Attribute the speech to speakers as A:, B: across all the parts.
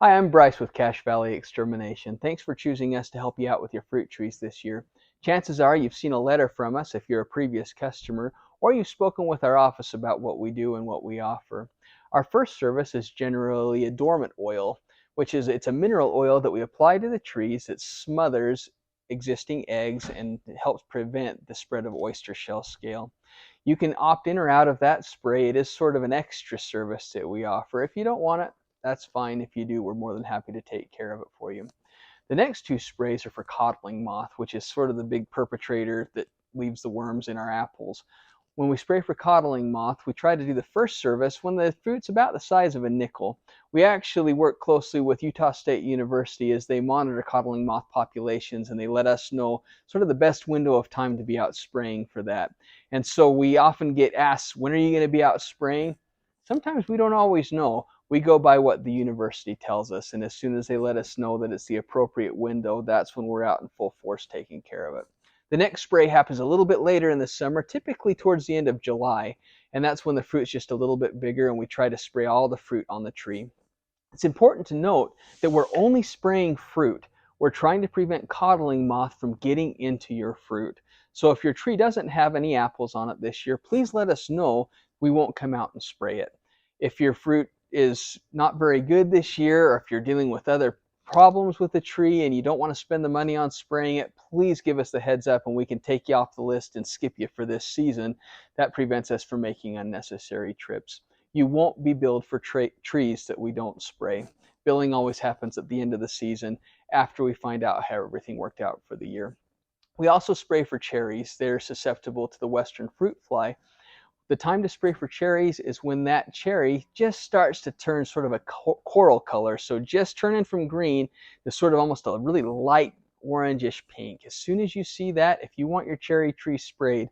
A: Hi, I'm Bryce with Cache Valley Extermination. Thanks for choosing us to help you out with your fruit trees this year. Chances are you've seen a letter from us if you're a previous customer, or you've spoken with our office about what we do and what we offer. Our first service is generally a dormant oil, it's a mineral oil that we apply to the trees that smothers existing eggs and helps prevent the spread of oyster shell scale. You can opt in or out of that spray. It is sort of an extra service that we offer. If you don't want it, that's fine. If you do, we're more than happy to take care of it for you. The next two sprays are for codling moth, which is sort of the big perpetrator that leaves the worms in our apples. When we spray for codling moth, we try to do the first service when the fruit's about the size of a nickel. We actually work closely with Utah State University as they monitor codling moth populations, and they let us know sort of the best window of time to be out spraying for that. And so we often get asked, when are you going to be out spraying? Sometimes we don't always know. We go by what the university tells us, and as soon as they let us know that it's the appropriate window, that's when we're out in full force taking care of it. The next spray happens a little bit later in the summer, typically towards the end of July, and that's when the fruit's just a little bit bigger and we try to spray all the fruit on the tree. It's important to note that we're only spraying fruit. We're trying to prevent codling moth from getting into your fruit. So if your tree doesn't have any apples on it this year, please let us know. We won't come out and spray it. If your fruit is not very good this year, or if you're dealing with other problems with the tree and you don't want to spend the money on spraying it, please give us the heads up and we can take you off the list and skip you for this season. That prevents us from making unnecessary trips. You won't be billed for trees that we don't spray. Billing always happens at the end of the season after we find out how everything worked out for the year. We also spray for cherries. They're susceptible to the western fruit fly. The time to spray for cherries is when that cherry just starts to turn sort of a coral color. So just turning from green to sort of almost a really light orangish pink. As soon as you see that, if you want your cherry tree sprayed,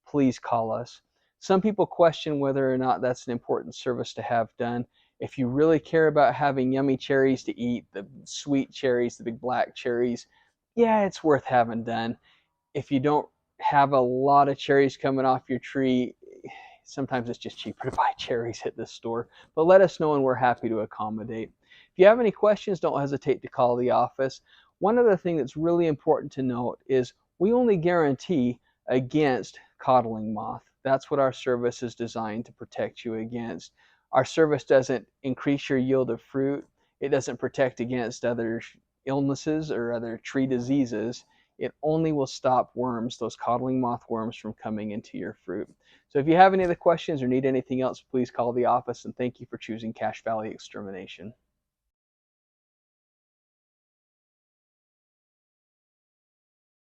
A: please call us. Some people question whether or not that's an important service to have done. If you really care about having yummy cherries to eat, the sweet cherries, the big black cherries, yeah, it's worth having done. If you don't have a lot of cherries coming off your tree, sometimes it's just cheaper to buy cherries at the store. But let us know and we're happy to accommodate. If you have any questions, don't hesitate to call the office. One other thing that's really important to note is we only guarantee against codling moth. That's what our service is designed to protect you against. Our service doesn't increase your yield of fruit. It doesn't protect against other illnesses or other tree diseases. It only will stop worms, those codling moth worms, from coming into your fruit. So if you have any other questions or need anything else, please call the office, and thank you for choosing Cache Valley Extermination.